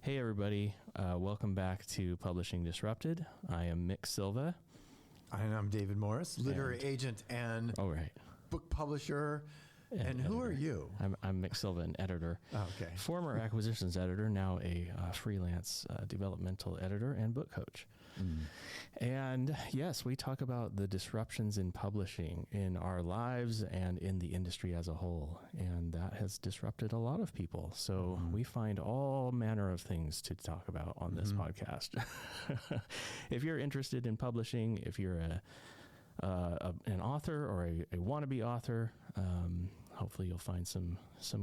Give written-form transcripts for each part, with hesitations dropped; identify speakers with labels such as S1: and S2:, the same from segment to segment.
S1: Hey, everybody. Welcome back to Publishing Disrupted. I am Mick Silva.
S2: And I'm David Morris, literary agent and book publisher. And who are you?
S1: I'm Mick Silva, an editor.
S2: Oh, okay.
S1: Former acquisitions editor, now a freelance developmental editor and book coach. And yes, we talk about the disruptions in publishing in our lives and in the industry as a whole. And that has disrupted a lot of people. So we find all manner of things to talk about on this podcast. If you're interested in publishing, if you're an author or a wannabe author, hopefully you'll find some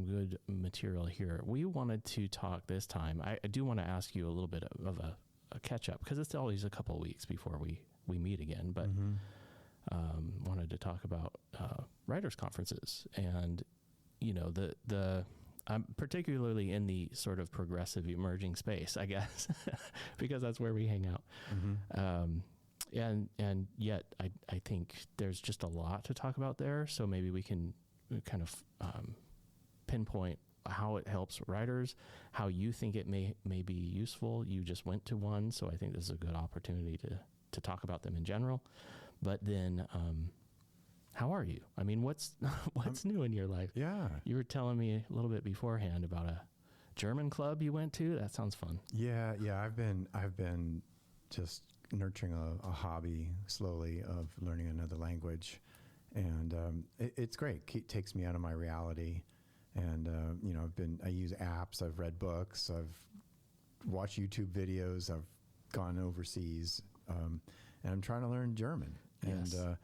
S1: good material here. We wanted to talk this time. I do want to ask you a little bit of a catch up, because it's always a couple of weeks before we meet again, but wanted to talk about writers' conferences. And you know, I'm particularly in the sort of progressive emerging space, I guess, because that's where we hang out. And yet I think there's just a lot to talk about there. So maybe we can kind of pinpoint how it helps writers, how you think it may be useful. You just went to one, so I think this is a good opportunity to talk about them in general. But then, how are you? I mean, what's new in your life?
S2: Yeah.
S1: You were telling me a little bit beforehand about a German club you went to. That sounds fun. Yeah.
S2: I've been just nurturing a hobby slowly of learning another language, and it's great. It takes me out of my reality, and I use apps, I've read books, I've watched YouTube videos, I've gone overseas, and I'm trying to learn German.
S1: Yes.
S2: And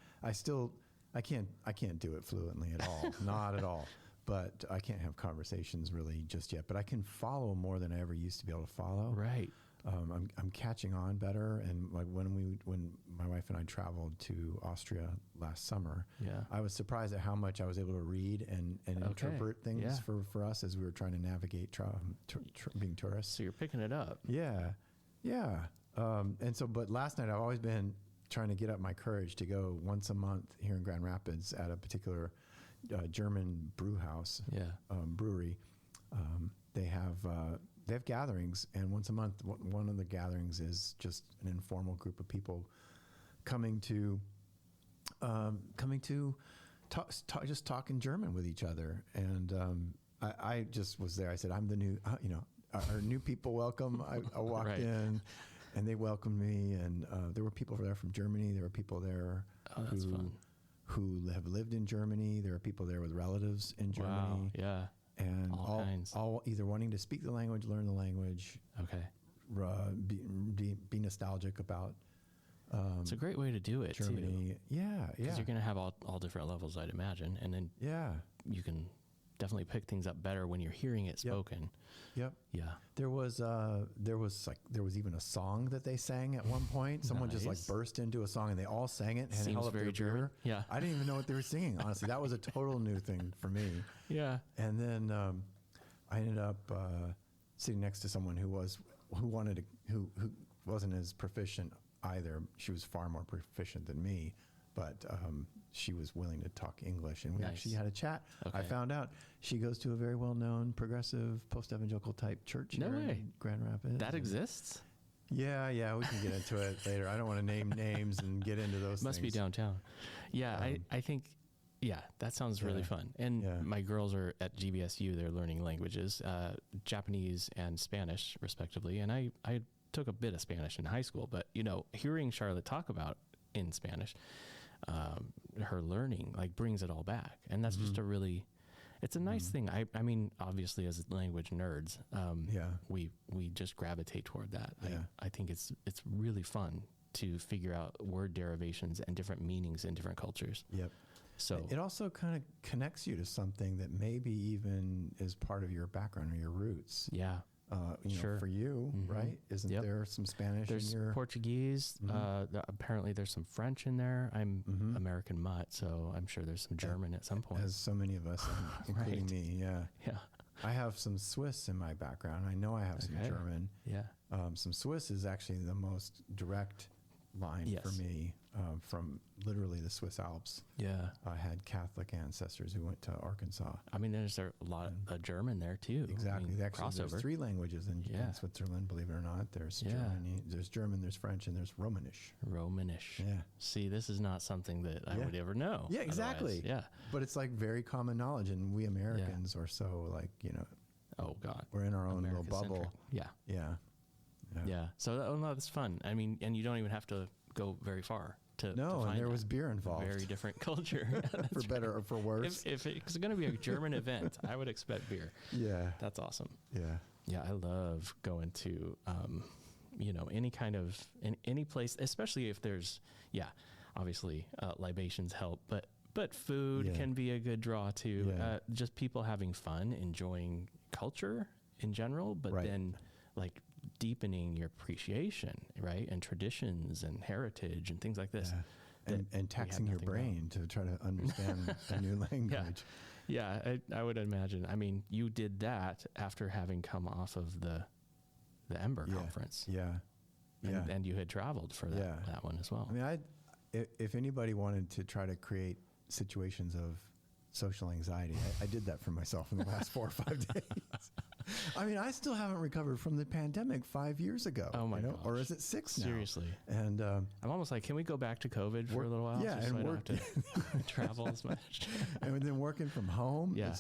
S2: I can't do it fluently at all, not at all. But I can't have conversations really just yet. But I can follow more than I ever used to be able to follow.
S1: Right.
S2: I'm catching on better, and like when my wife and I traveled to Austria last summer, I was surprised at how much I was able to read and interpret things for us as we were trying to navigate being tourists.
S1: So you're picking it up.
S2: Yeah. But last night I've always been trying to get up my courage to go once a month here in Grand Rapids at a particular German brew house, brewery. They have gatherings, and once a month, one of the gatherings is just an informal group of people coming to just talk in German with each other. And I just was there. I said, I'm the new, our new people welcome. I walked in, and they welcomed me, and there were people there from Germany. There were people there who have lived in Germany. There are people there with relatives in Germany.
S1: Wow, yeah.
S2: And all either wanting to speak the language, learn the language, be nostalgic about.
S1: It's a great way to do it,
S2: Germany.
S1: too.
S2: Yeah.
S1: Because you're going to have all different levels, I'd imagine, and then you can definitely pick things up better when you're hearing it spoken.
S2: Yep.
S1: Yeah.
S2: There was even a song that they sang at one point. Someone just like burst into a song and they all sang it and
S1: Seems very German.
S2: Beer.
S1: Yeah.
S2: I didn't even know what they were singing. Honestly, that was a total new thing for me.
S1: Yeah.
S2: And then I ended up sitting next to someone who wasn't as proficient either. She was far more proficient than me, but she was willing to talk English, and we actually had a chat. I found out she goes to a very well-known progressive post-evangelical type church in Grand Rapids.
S1: That exists?
S2: Yeah, we can get into it later. I don't want to name names and get into those
S1: Must
S2: things.
S1: be downtown. Yeah, I think, that sounds really fun. And my girls are at GBSU. They're learning languages, Japanese and Spanish, respectively. And I took a bit of Spanish in high school, but, hearing Charlotte talk about in Spanish, her learning brings it all back. And that's just it's a nice thing. I mean, obviously as language nerds, we just gravitate toward that. I think it's really fun to figure out word derivations and different meanings in different cultures.
S2: Yep.
S1: So
S2: it also kind of connects you to something that maybe even is part of your background or your roots.
S1: Yeah.
S2: For you, right? Isn't there some Spanish
S1: there's
S2: in your...
S1: Portuguese. Apparently there's some French in there. I'm American mutt, so I'm sure there's some German at some point.
S2: As so many of us, including me, yeah. I have some Swiss in my background. I know I have some German.
S1: Yeah.
S2: Some Swiss is actually the most direct line for me. from literally the Swiss Alps.
S1: Yeah.
S2: Had Catholic ancestors who went to Arkansas.
S1: I mean, there's a lot of German there too.
S2: Exactly.
S1: I mean,
S2: Actually, there's
S1: crossover.
S2: 3 languages in Switzerland, believe it or not. There's German, there's French, and there's Romanish.
S1: Romanish.
S2: Yeah.
S1: See, this is not something that I would ever know.
S2: Yeah, exactly.
S1: Otherwise. Yeah.
S2: But it's like very common knowledge, and we Americans are so like,
S1: Oh God.
S2: we're in our own little
S1: America-centric.
S2: bubble.
S1: Yeah.
S2: Yeah.
S1: So, no, that's fun. I mean, and you don't even have to go very far to find
S2: and there
S1: that.
S2: was beer involved.
S1: Very different culture.
S2: For better or for worse.
S1: If it's going to be a German event, I would expect beer.
S2: Yeah.
S1: That's awesome.
S2: Yeah.
S1: Yeah, I love going to, any kind of, in any place, especially if there's, obviously libations help, but food can be a good draw too.
S2: Yeah.
S1: Just people having fun, enjoying culture in general, but then like deepening your appreciation, right? And traditions and heritage and things like this.
S2: Yeah. And taxing your brain to try to understand a new language.
S1: Yeah, I would imagine. I mean, you did that after having come off of the Ember Conference.
S2: Yeah.
S1: And you had traveled for that one as well.
S2: I mean, if anybody wanted to try to create situations of social anxiety, I did that for myself in the last 4 or 5 days. I mean, I still haven't recovered from the pandemic 5 years ago.
S1: Oh my gosh.
S2: Or is it 6 now?
S1: Seriously.
S2: And
S1: I'm almost like, can we go back to COVID for a little while?
S2: Yeah,
S1: just
S2: and
S1: so I don't have to travel as much.
S2: And then working from home,
S1: Yeah.
S2: it's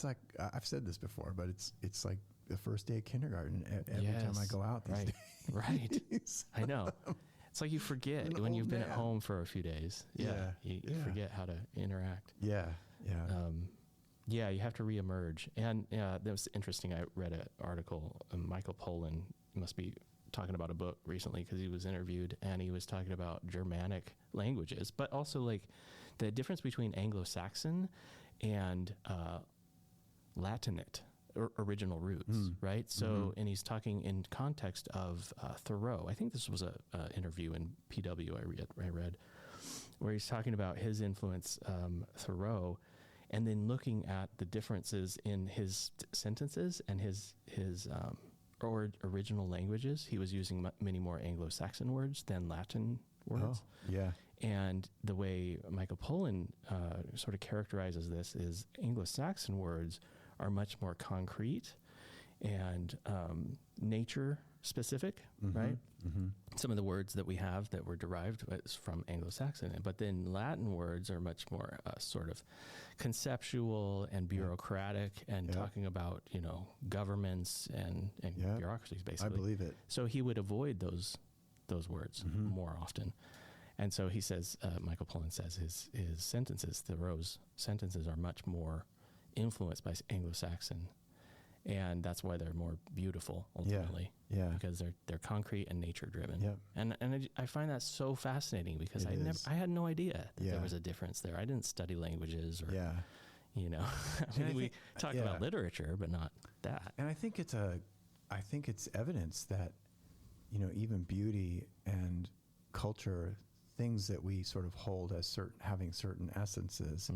S2: like I've said this before, but it's like the first day of kindergarten every time I go out these days.
S1: Right. I know. It's like you forget when you've been at home for a few days. You forget how to interact.
S2: Yeah.
S1: You have to reemerge. And that was interesting. I read an article. Michael Pollan must be talking about a book recently because he was interviewed, and he was talking about Germanic languages, but also like the difference between Anglo-Saxon and Latinate, or original roots, right? So, and he's talking in context of Thoreau. I think this was a interview in PW I read, where he's talking about his influence, Thoreau, and then looking at the differences in his sentences and his or original languages. He was using many more Anglo-Saxon words than Latin words.
S2: Oh, yeah.
S1: And the way Michael Pollan sort of characterizes this is Anglo-Saxon words are much more concrete and nature specific, right? Mm-hmm. Some of the words that we have that were derived was from Anglo-Saxon, but then Latin words are much more sort of conceptual and bureaucratic and talking about, governments and bureaucracies, basically.
S2: I believe it.
S1: So he would avoid those words more often. And so he says, Michael Pollan says his sentences, Thoreau's sentences, are much more influenced by Anglo-Saxon, and that's why they're more beautiful ultimately. Yeah. Because they're concrete and nature driven.
S2: Yep.
S1: And I find that so fascinating because I had no idea that there was a difference there. I didn't study languages or I mean, we talk about literature, but not that.
S2: And I think it's evidence that even beauty and culture, things that we sort of hold as having certain essences,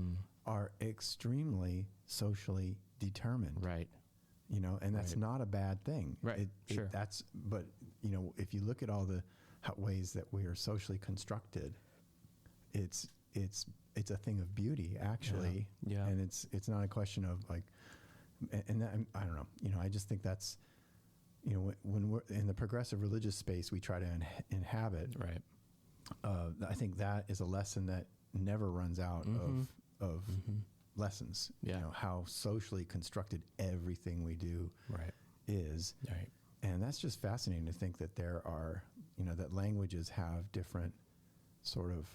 S2: are extremely socially determined.
S1: Right.
S2: And that's not a bad thing.
S1: Right. Sure.
S2: But if you look at all the ways that we are socially constructed, it's a thing of beauty, actually.
S1: Yeah.
S2: And it's not a question of like, and that, I don't know. I just think that's, when we're in the progressive religious space, we try to inhabit.
S1: Right.
S2: I think that is a lesson that never runs out of lessons. Yeah. How socially constructed everything we do is. Right. And that's just fascinating to think that there are, that languages have different sort of,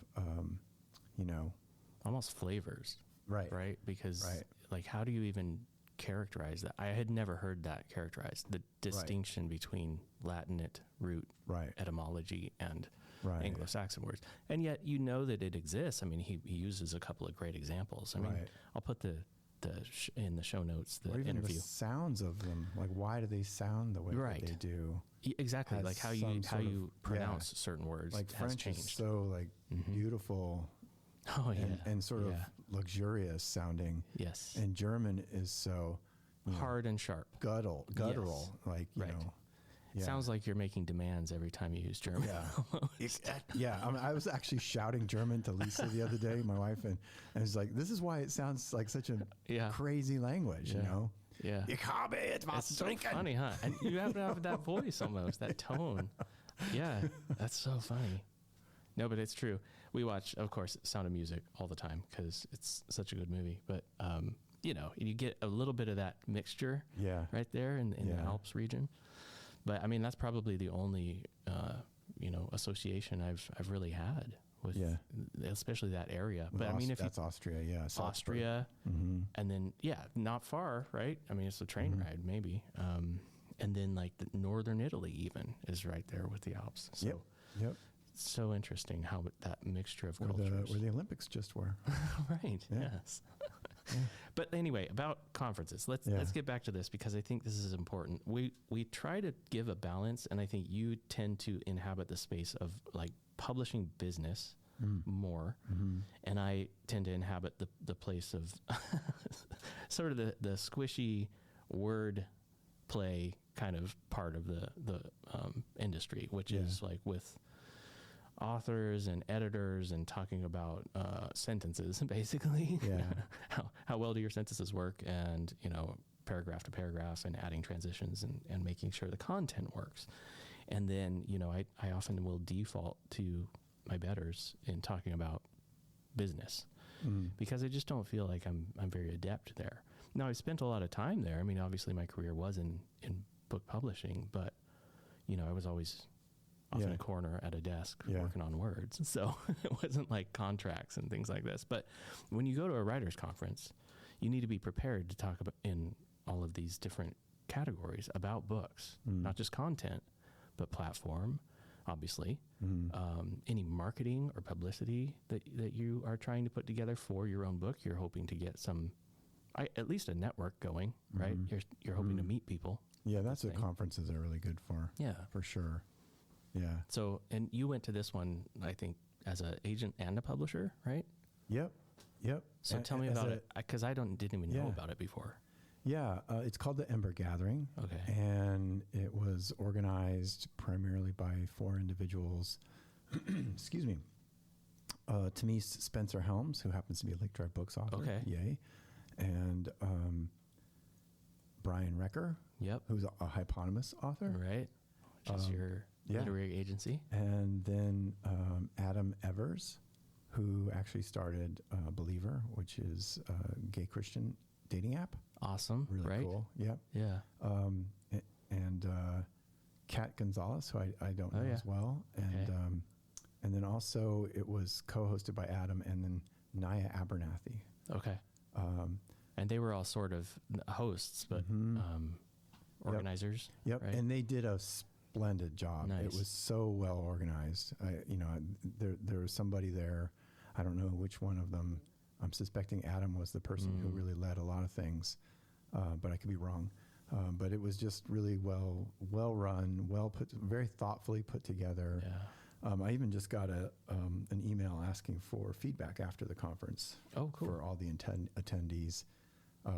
S1: almost flavors.
S2: Right.
S1: Right. Because like, how do you even characterize that? I had never heard that characterized, the distinction between Latinate root etymology and Anglo-Saxon words. And yet that it exists. I mean, he uses a couple of great examples. I mean, I'll put in the show notes the
S2: or even
S1: interview.
S2: The sounds of them. Like, why do they sound the way that they do?
S1: Exactly. Like how you pronounce certain words.
S2: Like
S1: has
S2: French
S1: changed.
S2: is so like beautiful.
S1: Oh yeah.
S2: And sort of luxurious sounding.
S1: Yes.
S2: And German is so
S1: hard and sharp.
S2: Guttural.
S1: Yes.
S2: Like, you know.
S1: Sounds like you're making demands every time you use German.
S2: Yeah. I mean, I was actually shouting German to Lisa the other day, my wife, and it's like, this is why it sounds like such a crazy language, you know?
S1: Yeah.
S2: Ich habe etwas
S1: It's so
S2: trinken.
S1: funny, huh? And you have to have that voice almost, that tone. Yeah, that's so funny. No, but it's true. We watch, of course, Sound of Music all the time because it's such a good movie. But, you know, you get a little bit of that mixture right there in the Alps region. But, I mean, that's probably the only, you know, association I've really had with, especially that area.
S2: With
S1: but, I mean, if
S2: that's Austria,
S1: Austria, and then, not far, right? I mean, it's a train ride, maybe. And then, like, the northern Italy even is right there with the Alps. So, so interesting how that mixture of cultures.
S2: Where the Olympics just were.
S1: Right, yes. But anyway, about conferences, let's get back to this because I think this is important. We try to give a balance, and I think you tend to inhabit the space of like publishing business more, and I tend to inhabit the place of sort of the squishy word play kind of part of the industry, which is like with authors and editors and talking about sentences, basically. How well do your sentences work, and, you know, paragraph to paragraph, and adding transitions and making sure the content works. And then, you know, I often will default to my betters in talking about business because I just don't feel like I'm very adept there. Now, I spent a lot of time there. I mean, obviously my career was in book publishing, but, you know, I was always off in a corner at a desk working on words. So it wasn't like contracts and things like this. But when you go to a writer's conference, you need to be prepared to talk about in all of these different categories about books, not just content, but platform, obviously, any marketing or publicity that you are trying to put together for your own book. You're hoping to get at least a network going, right? You're hoping to meet people.
S2: Yeah, that's what conferences are really good for. Yeah, for sure. Yeah.
S1: So, and you went to this one, I think, as an agent and a publisher, right?
S2: Yep.
S1: So tell me about it, because I didn't even know about it before.
S2: Yeah, it's called the Ember Gathering.
S1: Okay.
S2: And it was organized primarily by 4 individuals. Excuse me. Tamise Spencer Helms, who happens to be a Lake Drive Books author.
S1: Okay.
S2: Yay. And Brian Recker.
S1: Yep.
S2: Who's a hyponymous author.
S1: Right. Which is your literary agency.
S2: And then Adam Evers, who actually started Believer, which is a gay Christian dating app.
S1: Awesome.
S2: Really cool. Yep.
S1: Yeah.
S2: And Kat Gonzalez, who I don't know as well. And then also it was co-hosted by Adam and then Naya Abernathy.
S1: Okay. And they were all sort of hosts, but organizers.
S2: Yep.
S1: Right?
S2: And they did a splendid job.
S1: Nice.
S2: It was so well organized. There was somebody there. I don't know which one of them. I'm suspecting Adam was the person who really led a lot of things, but I could be wrong. But it was just really well run, very thoughtfully put together.
S1: Yeah.
S2: I even just got an email asking for feedback after the conference.
S1: Oh, cool.
S2: For all the attendees,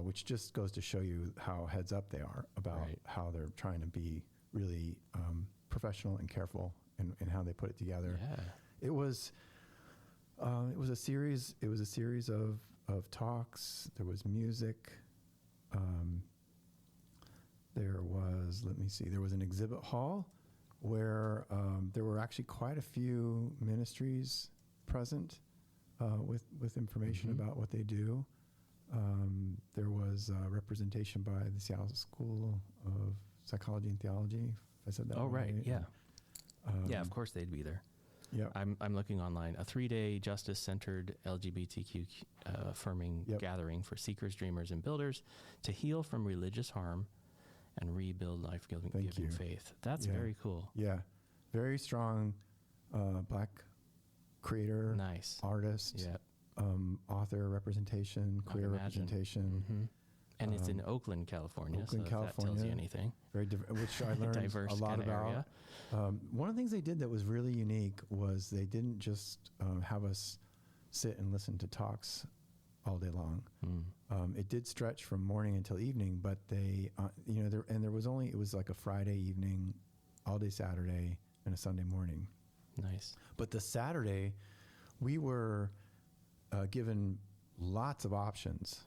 S2: which just goes to show you how heads up they are about how they're trying to be really professional and careful in how they put it together.
S1: Yeah.
S2: It was a series. It was a series of talks. There was music. There was an exhibit hall where there were actually quite a few ministries present with information about what they do. There was representation by the Seattle School of Psychology and Theology. If I said that
S1: right. Yeah.
S2: Yeah,
S1: of course they'd be there.
S2: Yeah.
S1: I'm looking online. A 3-day justice-centered LGBTQ affirming gathering for seekers, dreamers, and builders to heal from religious harm and rebuild life-giving faith. That's very cool.
S2: Yeah. Very strong Black creator, artist, author representation, queer representation.
S1: Mm-hmm. And it's in Oakland, California.
S2: Oakland,
S1: so
S2: California.
S1: If that tells you anything.
S2: Very which I learned
S1: diverse
S2: a lot about.
S1: Area.
S2: One of the things they did that was really unique was they didn't just have us sit and listen to talks all day long. It did stretch from morning until evening, but they, it was like a Friday evening all day Saturday, and a Sunday morning.
S1: Nice.
S2: But the Saturday, we were given lots of options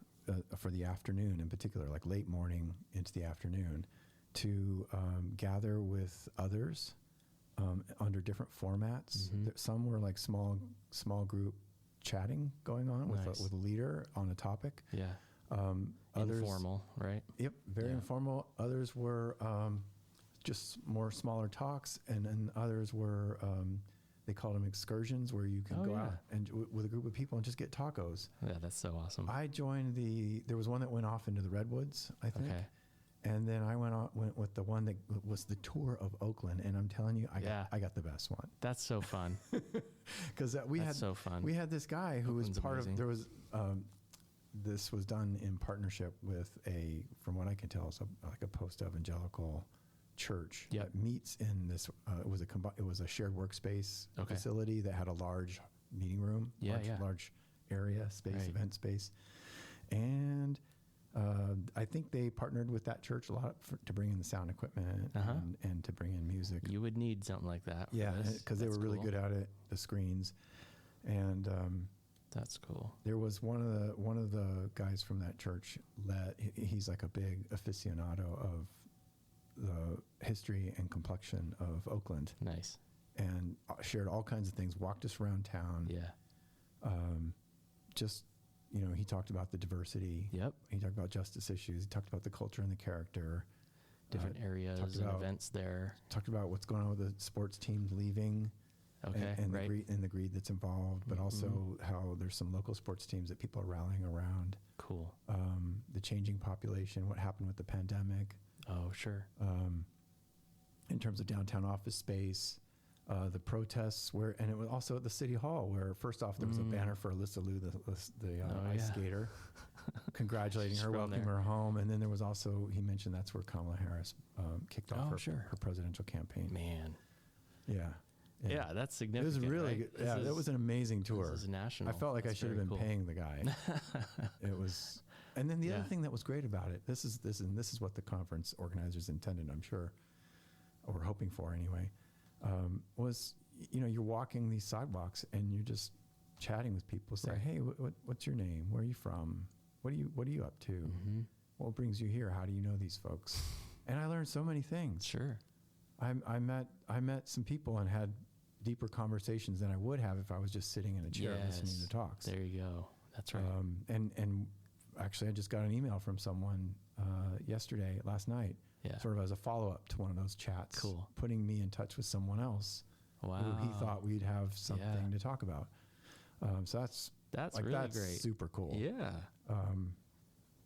S2: for the afternoon in particular, like late morning into the afternoon, to gather with others under different formats. Some were like small group chatting going on with a leader on a topic.
S1: Yeah.
S2: Others,
S1: informal, right?
S2: Yep, very informal. Others were just more smaller talks, and then others were they called them excursions, where you can go out and with a group of people and just get tacos.
S1: Yeah, that's so awesome.
S2: I joined there was one that went off into the Redwoods, I think. Okay. And then I went with the one that was the tour of Oakland, and I'm telling you, I got the best one.
S1: That's so fun.
S2: Because we had this guy who was part amazing. Of. There was this was done in partnership with from what I can tell, like a post-evangelical church that meets in this. It was a shared workspace facility that had a large meeting room, large area space, event space, and. I think they partnered with that church a lot to bring in the sound equipment and to bring in music.
S1: You would need something like that.
S2: Yeah, because they were really good at it, the screens. And
S1: that's cool.
S2: There was one of the guys from that church he's like a big aficionado of the history and complexion of Oakland.
S1: Nice.
S2: And shared all kinds of things, walked us around town.
S1: Yeah.
S2: Just he talked about the diversity.
S1: Yep.
S2: He talked about justice issues. He talked about the culture and the character.
S1: Different areas and events there.
S2: Talked about what's going on with the sports teams leaving.
S1: Okay.
S2: And the greed that's involved, but also how there's some local sports teams that people are rallying around.
S1: Cool.
S2: The changing population, what happened with the pandemic.
S1: Oh, sure.
S2: In terms of downtown office space. The protests and it was also at the city hall where first off there was a banner for Alyssa Liu, the ice skater, congratulating her, welcoming her home. And then there was also, he mentioned that's where Kamala Harris kicked off her presidential campaign.
S1: Man.
S2: Yeah,
S1: that's significant.
S2: It was really good. Yeah, that was an amazing tour.
S1: This is national.
S2: I felt like I should have been paying the guy. It was, and then the other thing that was great about it, this is what the conference organizers intended, I'm sure, or were hoping for anyway. Was you're walking these sidewalks and you're just chatting with people. Say, hey, what's your name? Where are you from? What are you up to? What brings you here? How do you know these folks? And I learned so many things.
S1: Sure.
S2: I met some people and had deeper conversations than I would have if I was just sitting in a chair listening to talks.
S1: There you go. That's right.
S2: And actually, I just got an email from someone last night. Yeah. Sort of as a follow-up to one of those chats.
S1: Cool.
S2: Putting me in touch with someone else who he thought we'd have something to talk about. So that's
S1: really great.
S2: Super cool.
S1: Yeah.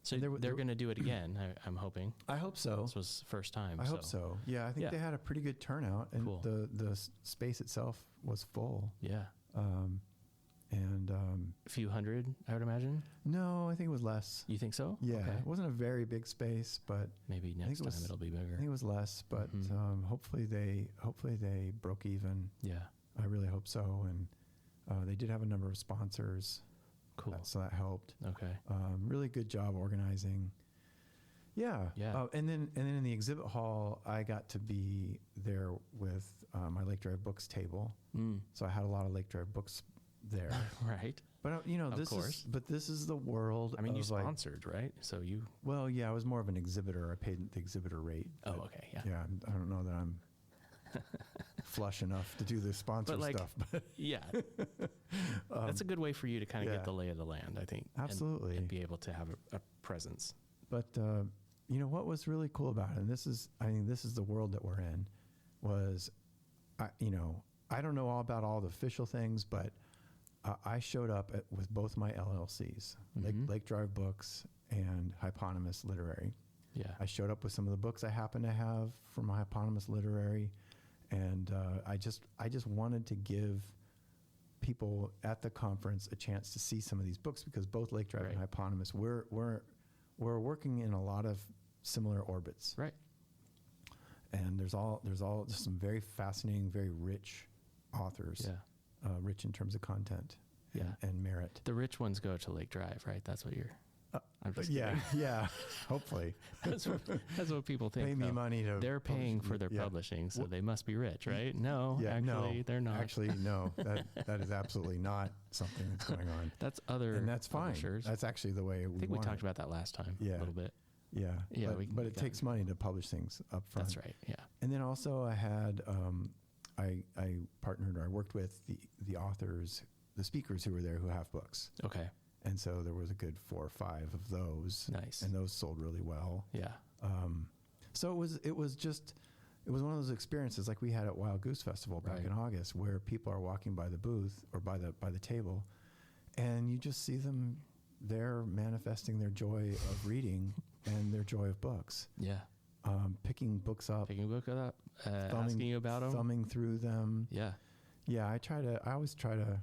S1: So they're going to do it again, I'm hoping.
S2: I hope so.
S1: This was the first time.
S2: I hope so. Yeah, I think they had a pretty good turnout. And the space itself was full.
S1: Yeah.
S2: And
S1: a few hundred, I would imagine.
S2: No, I think it was less.
S1: You think so?
S2: Yeah, it wasn't a very big space, but
S1: maybe next time it'll be bigger.
S2: I think it was less, but hopefully they broke even.
S1: Yeah,
S2: I really hope so. And they did have a number of sponsors.
S1: Cool.
S2: So that helped.
S1: Okay.
S2: Really good job organizing. Yeah.
S1: Yeah.
S2: And then in the exhibit hall, I got to be there with my Lake Drive Books table. So I had a lot of Lake Drive books there.
S1: Right.
S2: But this is the world.
S1: I mean, you sponsored, right? So you.
S2: Well, yeah, I was more of an exhibitor. I paid the exhibitor rate.
S1: Oh, okay. Yeah.
S2: Yeah. I don't know that I'm flush enough to do the sponsor stuff. But
S1: yeah. That's a good way for you to kind of get the lay of the land, I think.
S2: Absolutely.
S1: And be able to have a presence.
S2: But, what was really cool about it, and I think this is the world that we're in, was, I don't know all about all the official things, but I showed up with both my LLCs, Lake Drive Books and Hyponymous Literary.
S1: Yeah.
S2: I showed up with some of the books I happen to have from my Hyponymous Literary, and I just wanted to give people at the conference a chance to see some of these books, because both Lake Drive and Hyponymous, we're working in a lot of similar orbits.
S1: Right.
S2: And there's just some very fascinating, very rich authors.
S1: Yeah.
S2: Rich in terms of content and merit.
S1: The rich ones go to Lake Drive, right? That's what you're... I'm just
S2: Yeah,
S1: kidding.
S2: yeah. Hopefully,
S1: That's what people think.
S2: pay me
S1: though.
S2: money to.
S1: They're paying
S2: publish-
S1: for their
S2: yeah.
S1: publishing, so
S2: Well,
S1: they must be rich, right? No,
S2: Yeah,
S1: actually,
S2: no,
S1: they're not.
S2: Actually, no. That is absolutely not something that's going on,
S1: That's other
S2: and that's fine.
S1: publishers.
S2: That's actually the way
S1: I think we
S2: want
S1: talked
S2: it.
S1: about that last time
S2: Yeah.
S1: a little bit.
S2: Yeah,
S1: Yeah,
S2: but
S1: we
S2: it
S1: got
S2: takes money to publish things up front.
S1: That's right. Yeah.
S2: And then also I had I partnered or I worked with the authors, the speakers who were there who have books.
S1: Okay.
S2: And so there was a good 4 or 5 of those.
S1: Nice.
S2: And those sold really well.
S1: Yeah.
S2: So it was one of those experiences like we had at Wild Goose Festival back
S1: Right.
S2: in August, where people are walking by the booth or by the table, and you just see them there manifesting their joy of reading and their joy of books.
S1: Yeah.
S2: Picking books up,
S1: Picking a book up, asking you about them.
S2: thumbing through them.
S1: Yeah.
S2: Yeah, I always try to,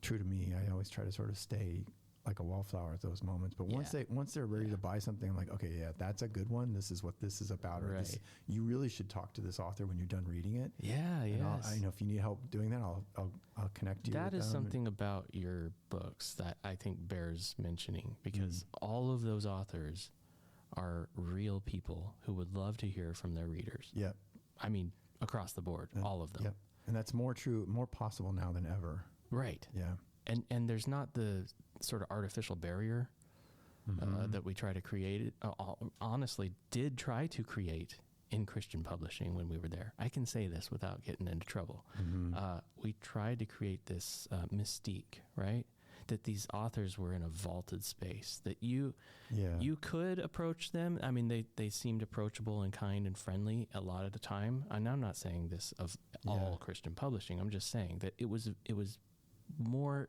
S2: true to me, I always try to sort of stay like a wallflower at those moments. But once they're ready to buy something, I'm like, okay, yeah, that's a good one. This is what this is about. Or this,
S1: Right.
S2: you really should talk to this author when you're done reading it.
S1: Yeah.
S2: And
S1: Yes.
S2: if you need help doing that, I'll connect you.
S1: That
S2: with
S1: is
S2: them.
S1: something about your books that I think bears mentioning, because all of those authors are real people who would love to hear from their readers.
S2: Yeah.
S1: I mean, across the board, all of them.
S2: Yep. And that's more possible now than ever.
S1: Right.
S2: Yeah.
S1: And there's not the sort of artificial barrier that we try to create. Honestly, did try to create in Christian publishing when we were there. I can say this without getting into trouble. We tried to create this mystique, right? That these authors were in a vaulted space, that you could approach them. I mean, they seemed approachable and kind and friendly a lot of the time. And I'm not saying this of all Christian publishing. I'm just saying that it was more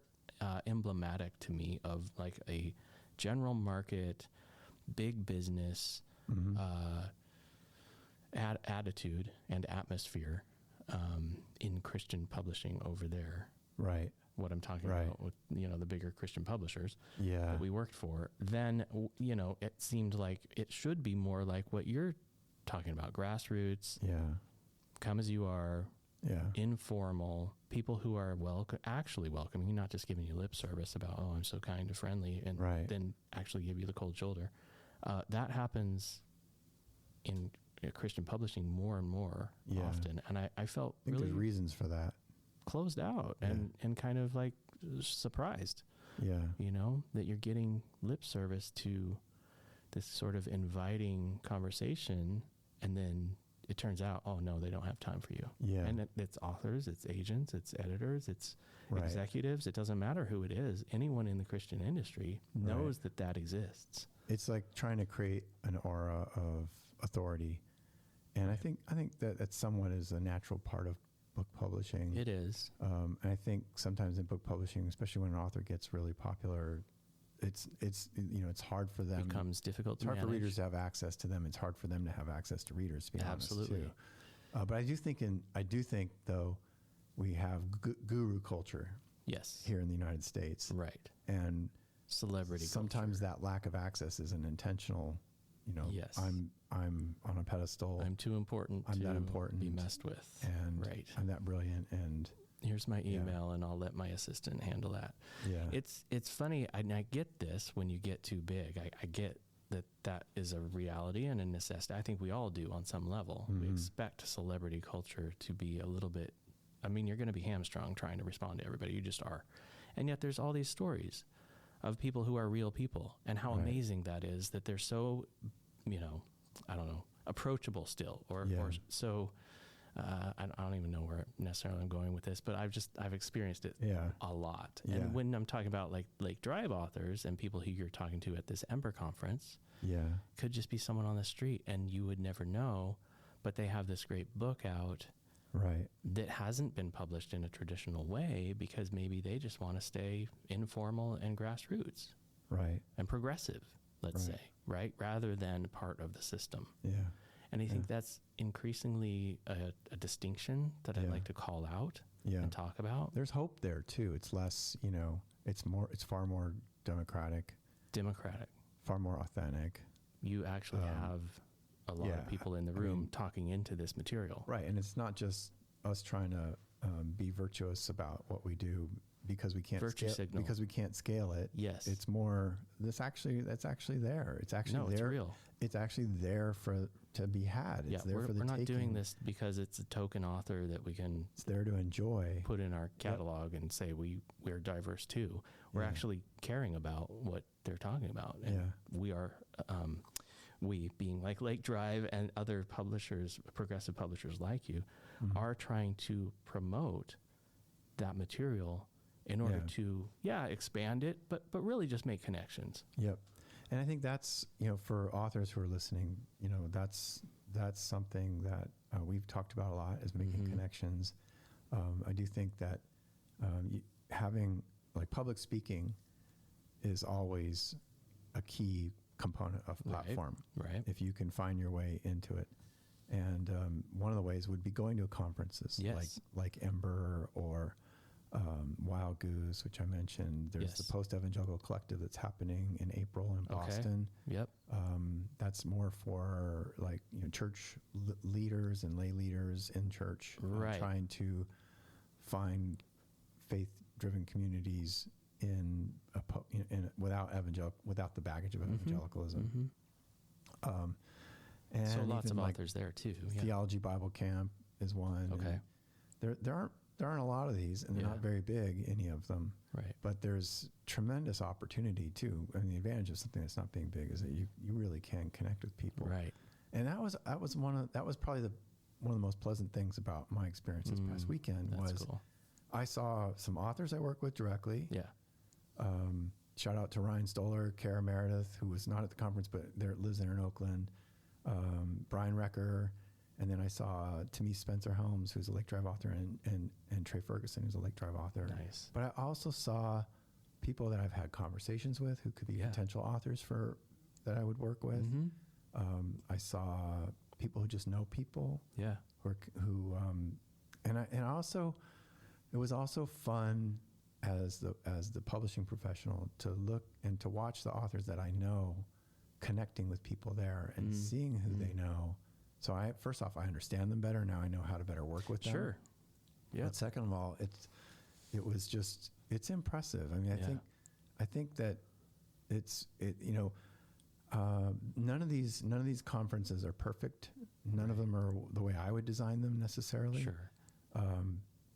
S1: emblematic to me of like a general market, big business attitude and atmosphere in Christian publishing over there.
S2: Right.
S1: What I'm talking about with, the bigger Christian publishers that we worked for, then, it seemed like it should be more like what you're talking about. Grassroots, come as you are, informal, people who are actually welcoming, not just giving you lip service about, oh, I'm so kind and friendly, and then actually give you the cold shoulder. That happens in Christian publishing more and more often. And I felt
S2: I think
S1: really
S2: there's reasons for that.
S1: Closed out and kind of like surprised, that you're getting lip service to this sort of inviting conversation, and then it turns out, oh no, they don't have time for you. And it's authors, it's agents, it's editors, it's executives. It doesn't matter who it is. Anyone in the Christian industry knows that exists.
S2: It's like trying to create an aura of authority, and I think that somewhat is a natural part of book publishing.
S1: It is.
S2: And I think sometimes in book publishing, especially when an author gets really popular, it's hard for them.
S1: It becomes difficult
S2: It's
S1: to
S2: hard
S1: manage.
S2: for readers to have access to them. It's hard for them to have access to readers, to be honest,
S1: Absolutely.
S2: too. But I do think though, we have guru culture.
S1: Yes.
S2: Here in the United States.
S1: Right.
S2: And
S1: celebrity
S2: sometimes
S1: culture.
S2: that lack of access is an intentional,
S1: Yes.
S2: I'm on a pedestal.
S1: I'm too important
S2: I'm
S1: to
S2: that important.
S1: be messed with.
S2: And I'm that brilliant. And
S1: here's my email and I'll let my assistant handle that.
S2: Yeah.
S1: It's funny. I get this when you get too big. I get that is a reality and a necessity. I think we all do on some level. We expect celebrity culture to be a little bit, you're going to be hamstrung trying to respond to everybody. You just are. And yet there's all these stories of people who are real people, and how amazing that is, that they're so, approachable still, or so, I don't even know where necessarily I'm going with this, but I've experienced it a lot. And when I'm talking about like Lake Drive authors and people who you're talking to at this Ember Conference, could just be someone on the street and you would never know, but they have this great book out that hasn't been published in a traditional way because maybe they just want to stay informal and grassroots and progressive, let's say, rather than part of the system. And I think that's increasingly a distinction that I'd like to call out and talk about.
S2: There's hope there too. It's less, it's far more democratic, far more authentic.
S1: You actually have a lot of people in the room talking into this material.
S2: Right. And it's not just us trying to be virtuous about what we do, because we can't
S1: Virtue signal.
S2: because we can't scale it.
S1: Yes.
S2: It's more that's actually there. It's actually
S1: no,
S2: there.
S1: it's real.
S2: It's actually there to be had. It's there for the
S1: we're not
S2: taking.
S1: doing this because it's a token author that we can
S2: It's there to enjoy.
S1: put in our catalog and say we're diverse too. We're actually caring about what they're talking about. And we are, we being like Lake Drive and other publishers, progressive publishers like you, are trying to promote that material in order to, expand it, but really just make connections.
S2: Yep. And I think that's, for authors who are listening, that's something that we've talked about a lot, is making connections. I do think that having like public speaking is always a key component of platform.
S1: Right.
S2: If you can find your way into it. And one of the ways would be going to conferences like Ember or Wild Goose, which I mentioned. There's the Post-Evangelical Collective that's happening in April in Boston.
S1: Yep.
S2: That's more for like church leaders and lay leaders in church, trying to find faith-driven communities in without the baggage of evangelicalism. And
S1: so lots of authors there too.
S2: Theology Bible Camp is one.
S1: Okay.
S2: There aren't a lot of these, and they're not very big, any of them.
S1: Right.
S2: But there's tremendous opportunity too. I mean, the advantage of something that's not being big is that you really can connect with people.
S1: Right.
S2: And that was probably one of the most pleasant things about my experience this past weekend.
S1: That's cool.
S2: I saw some authors I work with directly.
S1: Yeah.
S2: Shout out to Ryan Stoller, Kara Meredith, who was not at the conference but lives there in Oakland. Brian Recker. And then I saw Timmy Spencer Holmes, who's a Lake Drive author, and Trey Ferguson, who's a Lake Drive author.
S1: Nice.
S2: But I also saw people that I've had conversations with who could be potential authors that I would work with. I saw people who just know people.
S1: Yeah.
S2: And it was also fun as the publishing professional to look and to watch the authors that I know connecting with people there and seeing who they know. So first off, I understand them better. Now I know how to better work with them. Sure. Yeah. But second of all, it's impressive. I mean, I think that none of these conferences are perfect. None of them are the way I would design them necessarily.
S1: Sure.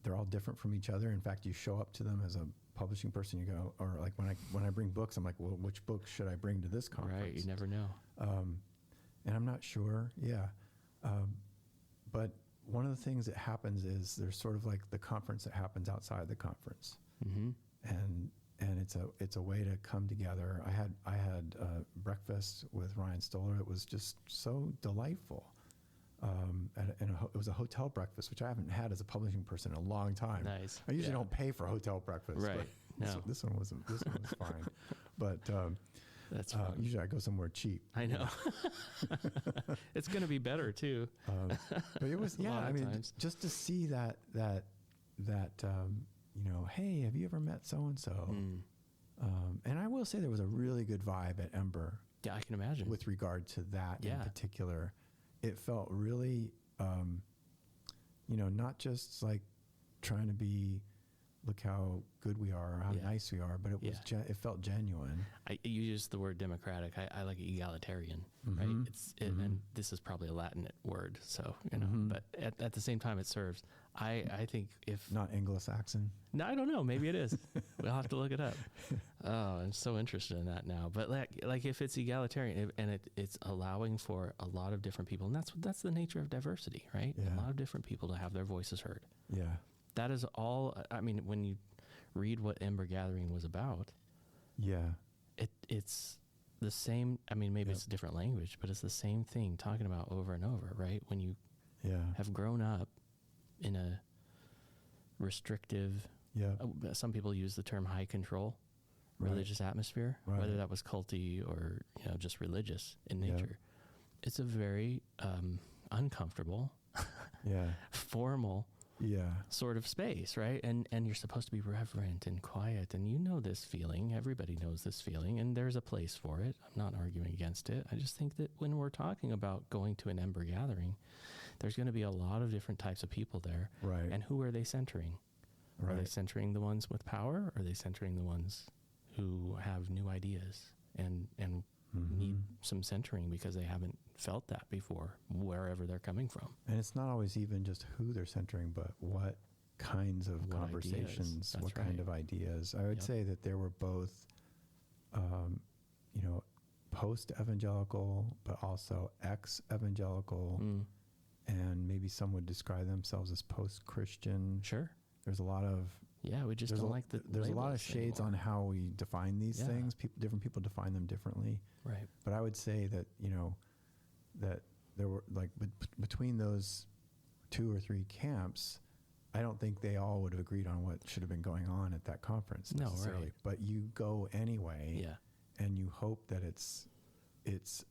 S2: They're all different from each other. In fact, you show up to them as a publishing person, you go, or like when I bring books, I'm like, well, which book should I bring to this conference?
S1: Right. You never know.
S2: And I'm not sure. Yeah. But one of the things that happens is there's sort of like the conference that happens outside the conference. And it's a way to come together. I had breakfast with Ryan Stoller. It was just so delightful. It was a hotel breakfast, which I haven't had as a publishing person in a long time.
S1: Nice.
S2: I usually don't pay for hotel breakfast.
S1: Right.
S2: But this one was fine. But
S1: that's fun.
S2: usually I go somewhere cheap.
S1: I know. It's going to be better too.
S2: But it was just to see that hey, have you ever met so and so? And I will say there was a really good vibe at Ember.
S1: Yeah, I can imagine.
S2: With regard to that in particular, it felt really, not just like trying to be, look how good we are, or how nice we are, but it was it felt genuine.
S1: You used the word democratic. I like egalitarian, right? And this is probably a Latin word, so But at the same time, it serves. I think if
S2: not Anglo-Saxon.
S1: No, I don't know. Maybe it is. We'll have to look it up. Oh, I'm so interested in that now. But like if it's egalitarian and it's allowing for a lot of different people, and that's the nature of diversity, right?
S2: Yeah.
S1: A lot of different people to have their voices heard.
S2: Yeah.
S1: That is all. I mean, when you read what Ember Gathering was about, it's the same. I mean, maybe it's a different language, but it's the same thing talking about over and over, right? When you have grown up in a restrictive, some people use the term high control, religious atmosphere, whether that was culty or just religious in nature. It's a very uncomfortable, formal sort of space, right? And you're supposed to be reverent and quiet, and this feeling. Everybody knows this feeling, and there's a place for it. I'm not arguing against it. I just think that when we're talking about going to an Ember Gathering, there's going to be a lot of different types of people there.
S2: Right.
S1: And who are they centering? Are they centering the ones with power? Or are they centering the ones who have new ideas and need some centering because they haven't felt that before, wherever they're coming from?
S2: And it's not always even just who they're centering, but what kinds of conversations, what kind of ideas. I would say that there were both, post-evangelical, but also ex-evangelical, and maybe some would describe themselves as post-Christian.
S1: Sure.
S2: There's a lot of...
S1: Yeah, we just don't like the
S2: There's a lot of shades
S1: anymore.
S2: on how we define these things. Different people define them differently.
S1: Right.
S2: But I would say that, that there were, like, between those 2 or 3 camps, I don't think they all would have agreed on what should have been going on at that conference necessarily.
S1: No, right.
S2: But you go anyway.
S1: Yeah.
S2: And you hope that it's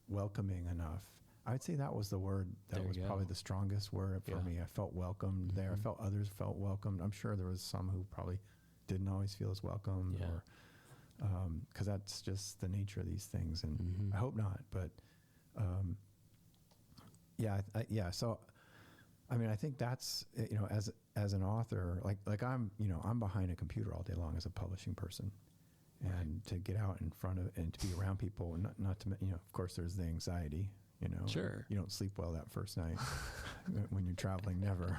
S2: welcoming enough. I would say that was the word that was probably the strongest word for me. I felt welcomed there. I felt others felt welcomed. I'm sure there was some who probably didn't always feel as welcomed, or because that's just the nature of these things. And I hope not. But So, I mean, I think that's, as an author, like I'm behind a computer all day long as a publishing person. And to get out in front of and to be around people, and not to, of course, there's the anxiety.
S1: Sure.
S2: You don't sleep well that first night when you're traveling, never.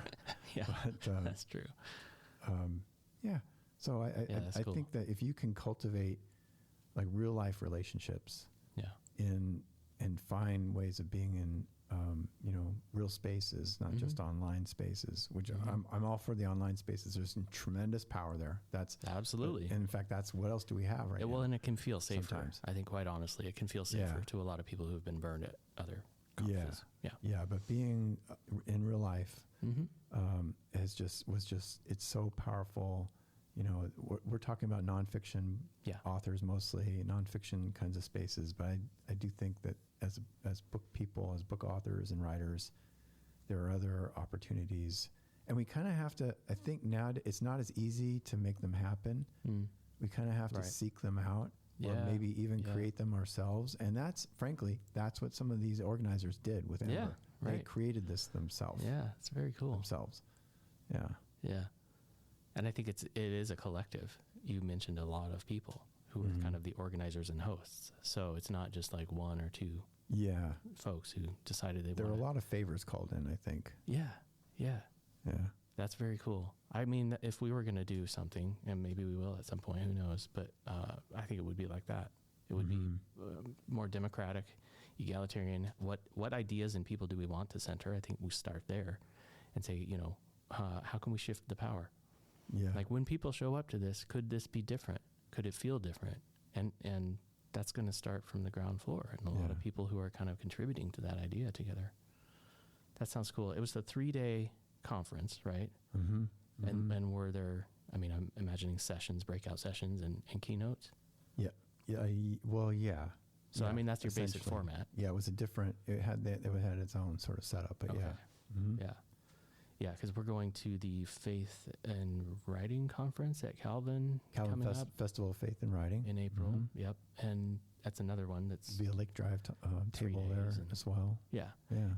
S1: Yeah,
S2: but,
S1: that's true.
S2: So I
S1: cool.
S2: think that if you can cultivate like real life relationships, and find ways of being in, real spaces, not just online spaces, which I'm all for the online spaces. There's some tremendous power there. That's
S1: absolutely.
S2: And in fact, that's what else do we have right now?
S1: Well, and it can feel safer.
S2: Sometimes.
S1: I think, quite honestly, it can feel safer to a lot of people who have been burned at other conferences.
S2: Yeah. But being in real life it's so powerful. We're talking about nonfiction authors, mostly nonfiction kinds of spaces. But I do think that as book people, as book authors and writers, there are other opportunities. And we kind of have to, I think now it's not as easy to make them happen. We kind of have to seek them out, or maybe even create them ourselves. And that's what some of these organizers did with Ember. They created this themselves.
S1: Yeah, it's very cool.
S2: Themselves. Yeah.
S1: Yeah. And I think it is a collective. You mentioned a lot of people who are kind of the organizers and hosts. So it's not just like 1 or 2 folks who decided
S2: There were a lot of favors called in, I think.
S1: Yeah.
S2: Yeah.
S1: That's very cool. I mean, if we were going to do something, and maybe we will at some point, who knows, but I think it would be like that. It would be more democratic, egalitarian. What ideas and people do we want to center? I think we start there and say, how can we shift the power?
S2: Yeah.
S1: Like, when people show up to this, could this be different? Could it feel different? And that's going to start from the ground floor, and a lot of people who are kind of contributing to that idea together. That sounds cool. It was the 3-day conference, right? And were there, I mean, I'm imagining sessions, breakout sessions, and keynotes?
S2: Yeah.
S1: So, I mean, that's your basic format.
S2: Yeah, it was it had its own sort of setup, but
S1: Yeah, because we're going to the Faith and Writing Conference at Calvin coming up
S2: Festival of Faith and Writing
S1: in April. Yep, and that's another one that's
S2: be a Lake Drive table there as well.
S1: Yeah.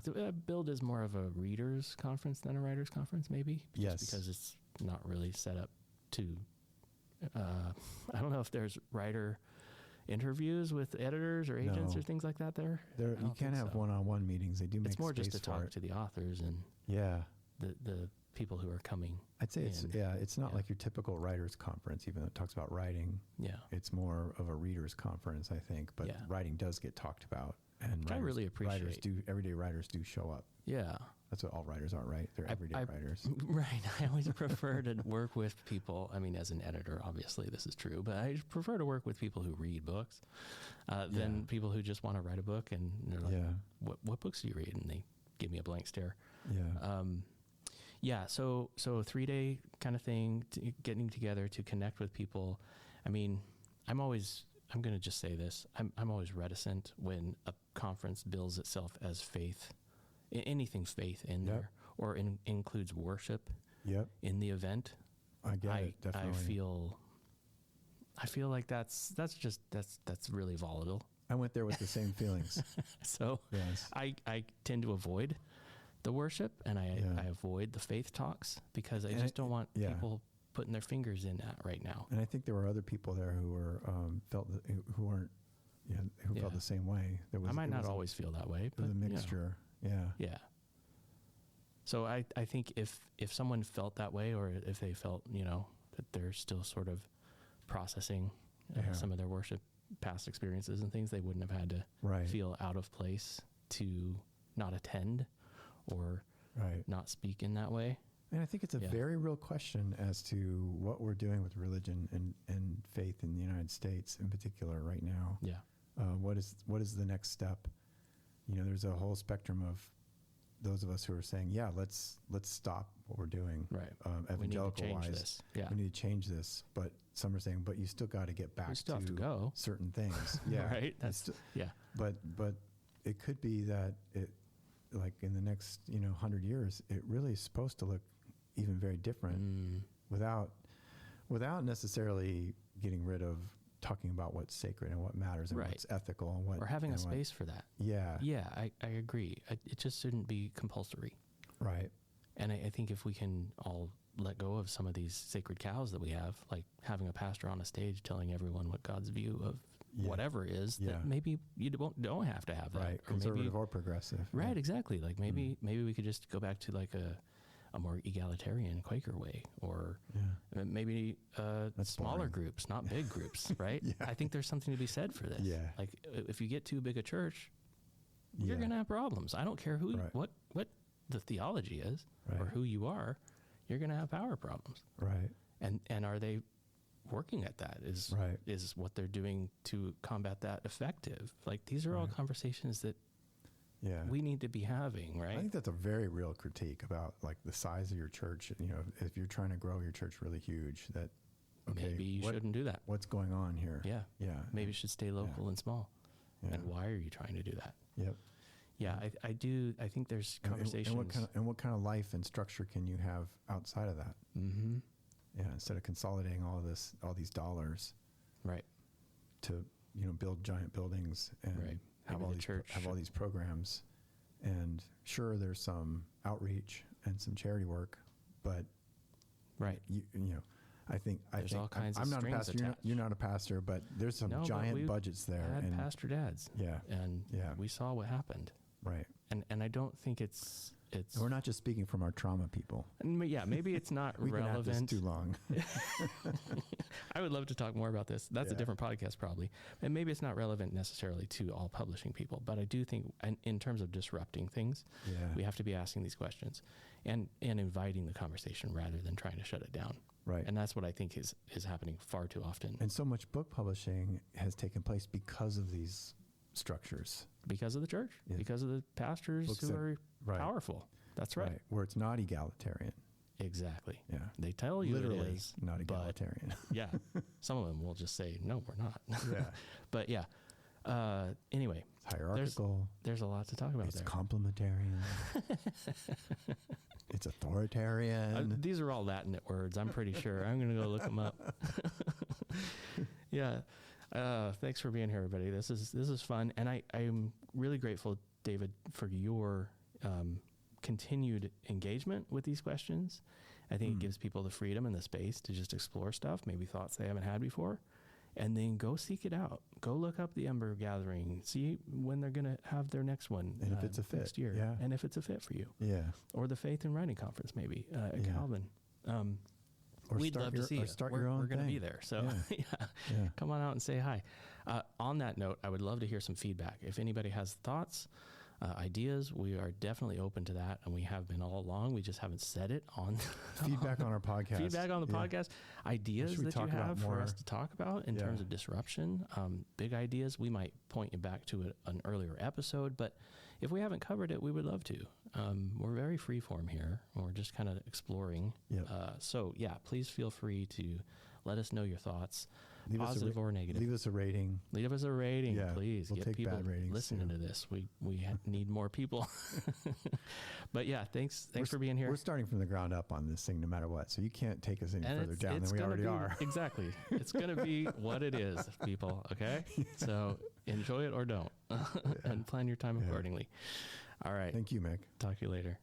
S1: So billed as more of a readers conference than a writers conference, maybe.
S2: Yes,
S1: just because it's not really set up to. I don't know if there's writer interviews with editors or agents or things like that there.
S2: You can't have one-on-one meetings. They do make space for it.
S1: It's more just to talk to the authors and the people who are coming.
S2: I'd say it's not like your typical writers conference, even though it talks about writing.
S1: Yeah.
S2: It's more of a readers conference, I think, but writing does get talked about. And
S1: I really appreciate.
S2: Everyday writers do show up.
S1: Yeah.
S2: That's what all writers are, right? They're everyday writers.
S1: Right. I always prefer to work with people. I mean, as an editor, obviously this is true, but I prefer to work with people who read books than people who just want to write a book and they're like, what books do you read? And they give me a blank stare.
S2: Yeah.
S1: So 3-day kind of thing, getting together to connect with people. I mean, I'm going to just say this. I'm always reticent when a conference bills itself as faith, anything faith in there, or includes worship in the event.
S2: I get it, definitely.
S1: I feel like that's really volatile.
S2: I went there with the same feelings.
S1: So I tend to avoid the worship, and I avoid the faith talks because I just don't want people putting their fingers in that right now.
S2: And I think there were other people there who were who weren't, who felt the same way.
S1: I might not always feel that way, but
S2: the mixture.
S1: Yeah. So I think if someone felt that way, or if they felt, that they're still sort of processing some of their worship past experiences and things, they wouldn't have had to feel out of place to not attend or not speak in that way.
S2: And I think it's a very real question as to what we're doing with religion and faith in the United States in particular right now.
S1: Yeah.
S2: What is the next step? There's a whole spectrum of those of us who are saying, let's stop what we're doing.
S1: Right.
S2: Evangelical wise.
S1: This. Yeah.
S2: We need to change this. But some are saying, but you still got to get back to certain things. Yeah.
S1: Right.
S2: But it could be that it, like in the next, 100 years, it really is supposed to look even very different without necessarily getting rid of talking about what's sacred and what matters and what's ethical and what,
S1: or having a space for that.
S2: Yeah.
S1: Yeah. I agree. It just shouldn't be compulsory.
S2: Right.
S1: And I think if we can all let go of some of these sacred cows that we have, like having a pastor on a stage telling everyone what God's view of whatever is, that maybe you don't have to have that.
S2: Right. Conservative or progressive.
S1: Right. Exactly. Like maybe we could just go back to like a more egalitarian Quaker way, or maybe smaller groups, not big groups, right? I think there's something to be said for this.
S2: Yeah.
S1: Like if you get too big a church, you're going to have problems. I don't care what the theology is or who you are, you're going to have power problems.
S2: Right.
S1: And are they working at that? Is what they're doing to combat that effective? Like these are all conversations that we need to be having, right?
S2: I think that's a very real critique about like the size of your church. If you're trying to grow your church really huge, that
S1: maybe you shouldn't do that.
S2: What's going on here?
S1: Yeah.
S2: Yeah.
S1: Maybe you should stay local and small.
S2: Yeah.
S1: And why are you trying to do that?
S2: Yep.
S1: Yeah, I do. I think there's conversations.
S2: And what kind of life and structure can you have outside of that?
S1: Mm-hmm.
S2: Yeah. Instead of consolidating all these dollars,
S1: right,
S2: to build giant buildings and have all these programs, and sure, there's some outreach and some charity work, but I think
S1: all kinds
S2: I'm
S1: of
S2: not a
S1: strings
S2: pastor.
S1: attached.
S2: You're not a pastor, but there's some giant budgets there.
S1: I had pastor dads.
S2: Yeah,
S1: and we saw what happened.
S2: Right.
S1: And I don't think it's.
S2: We're not just speaking from our trauma, people.
S1: Yeah, maybe it's not
S2: We've
S1: relevant.
S2: been at this too long.
S1: I would love to talk more about this. That's a different podcast probably. And maybe it's not relevant necessarily to all publishing people, but I do think in terms of disrupting things, we have to be asking these questions and inviting the conversation rather than trying to shut it down.
S2: Right.
S1: And that's what I think is happening far too often.
S2: And so much book publishing has taken place because of these structures.
S1: Because of the church, because of the pastors books who are powerful. That's right.
S2: Where it's not egalitarian.
S1: Exactly.
S2: Yeah.
S1: They tell you
S2: literally
S1: it is.
S2: Not egalitarian.
S1: Yeah. Some of them will just say, no, we're not.
S2: Yeah.
S1: But anyway.
S2: It's hierarchical.
S1: There's a lot to talk about
S2: there.
S1: It's
S2: complementarian. It's authoritarian.
S1: These are all Latin words, I'm pretty sure. I'm going to go look them up. Yeah. Thanks for being here, everybody. This is fun. And I'm really grateful, David, for your continued engagement with these questions. I think it gives people the freedom and the space to just explore stuff, maybe thoughts they haven't had before, and then go seek it out. Go look up the Ember Gathering, see when they're going to have their next one.
S2: And if it's a fit.
S1: Next year.
S2: Yeah.
S1: And if it's a fit for you.
S2: Yeah.
S1: Or the Faith and Writing Conference, maybe, at Calvin. We'd love to see you. We're going to be there. So come on out and say hi. On that note, I would love to hear some feedback. If anybody has thoughts, ideas, we are definitely open to that. And we have been all along. We just haven't said it on
S2: feedback on our podcast.
S1: Feedback on the podcast. Ideas that you have for us to talk about in terms of disruption. Big ideas. We might point you back to an earlier episode, but if we haven't covered it, we would love to. We're very freeform here. We're just kind of exploring.
S2: Yep.
S1: So please feel free to let us know your thoughts, positive or negative.
S2: Leave us a rating.
S1: Please.
S2: We'll take
S1: people
S2: bad ratings
S1: listening to this. We need more people. But thanks for being here.
S2: We're starting from the ground up on this thing no matter what. So you can't take us any further down than we already are.
S1: Exactly. It's going to be what it is, people. Okay? So enjoy it or don't. And plan your time accordingly. All right.
S2: Thank you, Mick.
S1: Talk to you later.